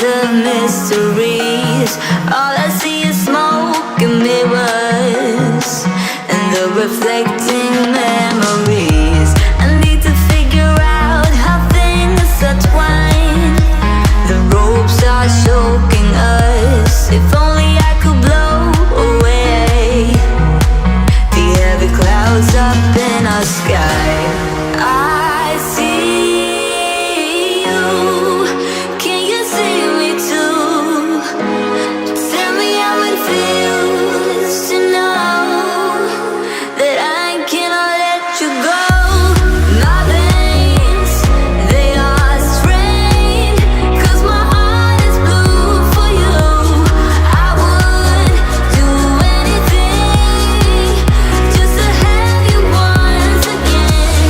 of mysteries. All I see is smoke and mirrors, and the reflecting memories. I need to figure out how things are twined. The ropes are choking us. If only I could blow away the heavy clouds up in our sky. I see you. Can you see me too? Tell me how it feels to know that I cannot let you go. My veins, they are strained, 'cause my heart is blue for you. I would do anything just to have you once again.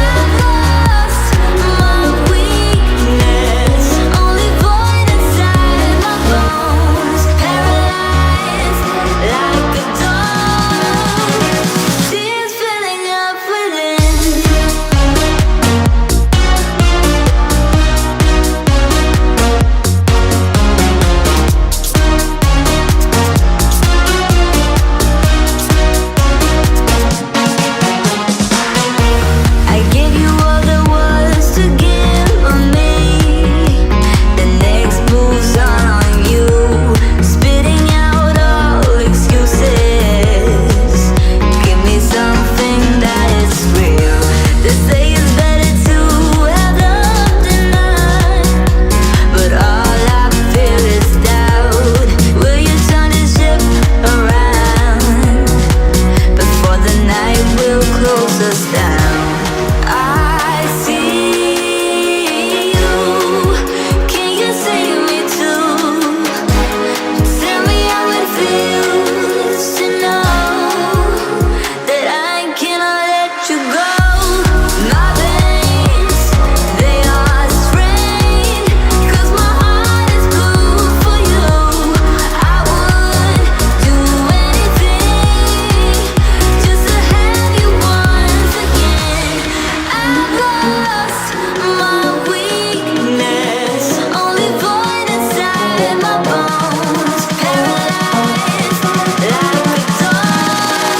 I've lost my weakness, only void inside my bones, paralyzed like a dog, tears filling up within. I gave you all there was to give of me. The next moves on you, spitting out all excuses. Give me something that is real. They say it's better to have love than none, but all I feel is doubt. Will you turn the ship around before the night will close us down? I see you. Can you see me too? Tell me how it feels to know that I cannot let you go. My veins, they are strained, 'cause my heart is blue for you. I would do anything just to have you once again. I've lost my weakness, only void inside my bones, paralyzed like a dog,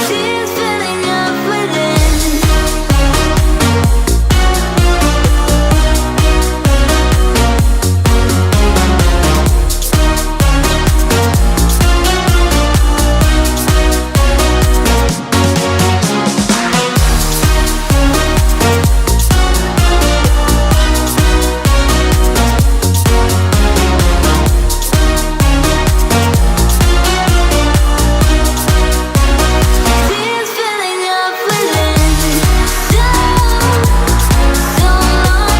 tears filling up within. Tears filling up within. So long.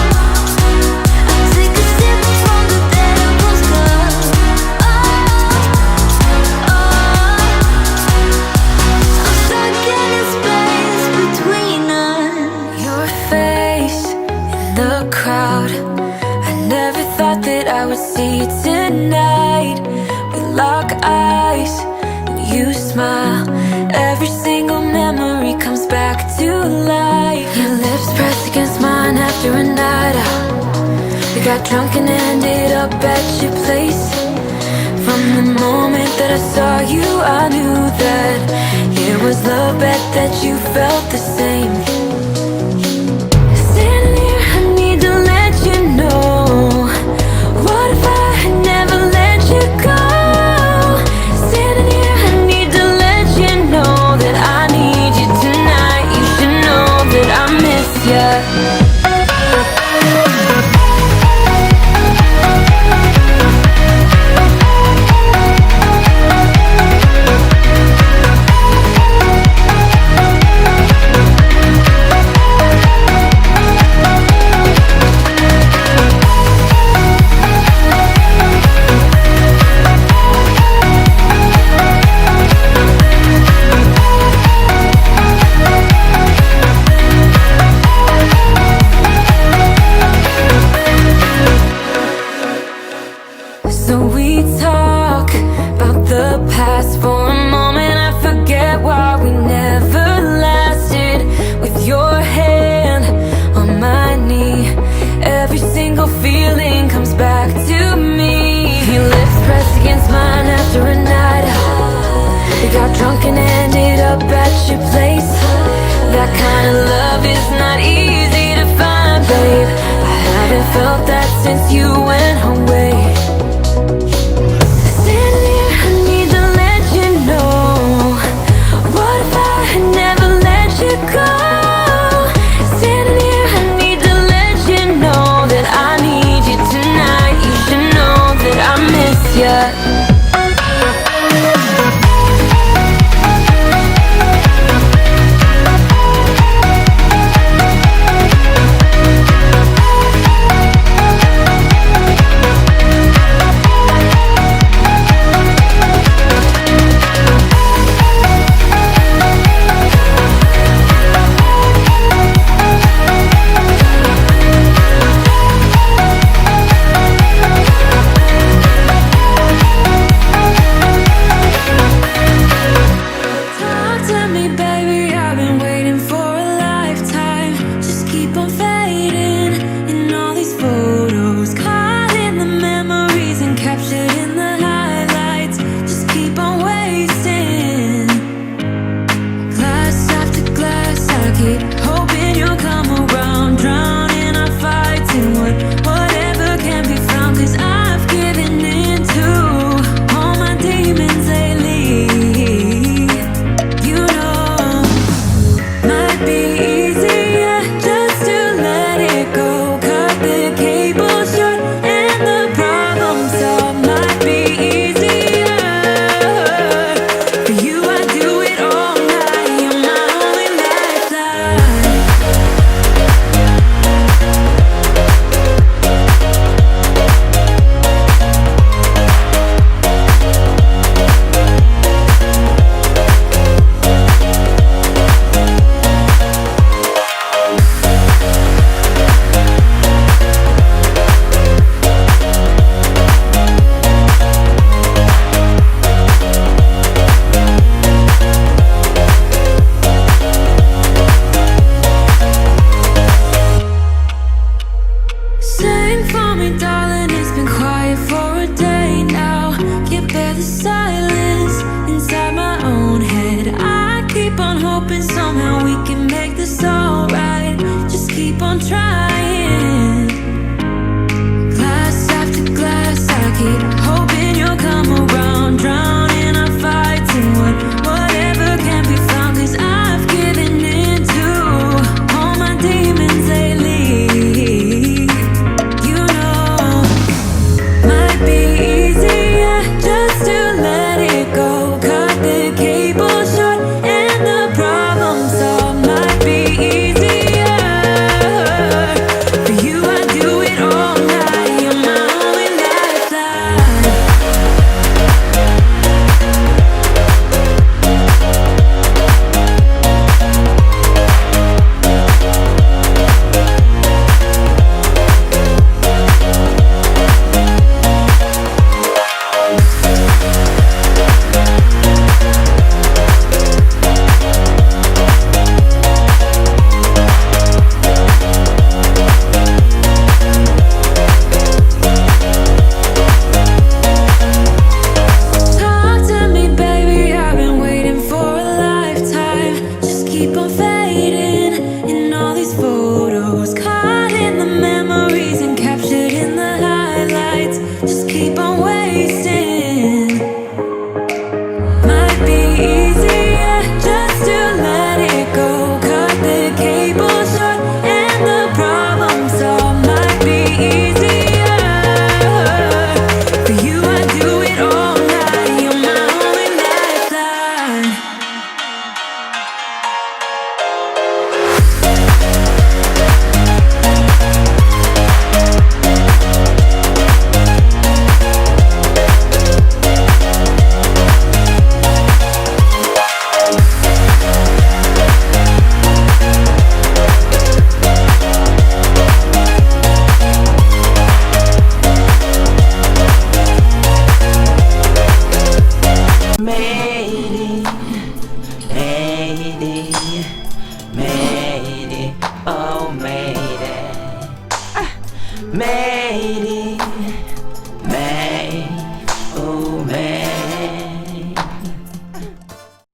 I take a sip from the devil's cup. I'm stuck in a space between us. Your face in the crowd. I never thought that I would see you tonight. We lock eyes and you smile. Every single memory comes back to life. Your lips pressed against mine after a night out. We got drunk and ended up at your place. From the moment that I saw you, I knew that it was love, bet that you felt the same. Standing here, I need to let you know. What if I had never let you go? Standing here, I need to let you know that I need you tonight. You should know that I miss you. feeling comes back drunk and ended up at your place. That kind of love is not easy to find, babe. I haven't felt that since you went away. Standing here, I need to let you know, what if I had never let you go? Standing here, I need to let you know that I need you tonight. You should know that I miss you. Made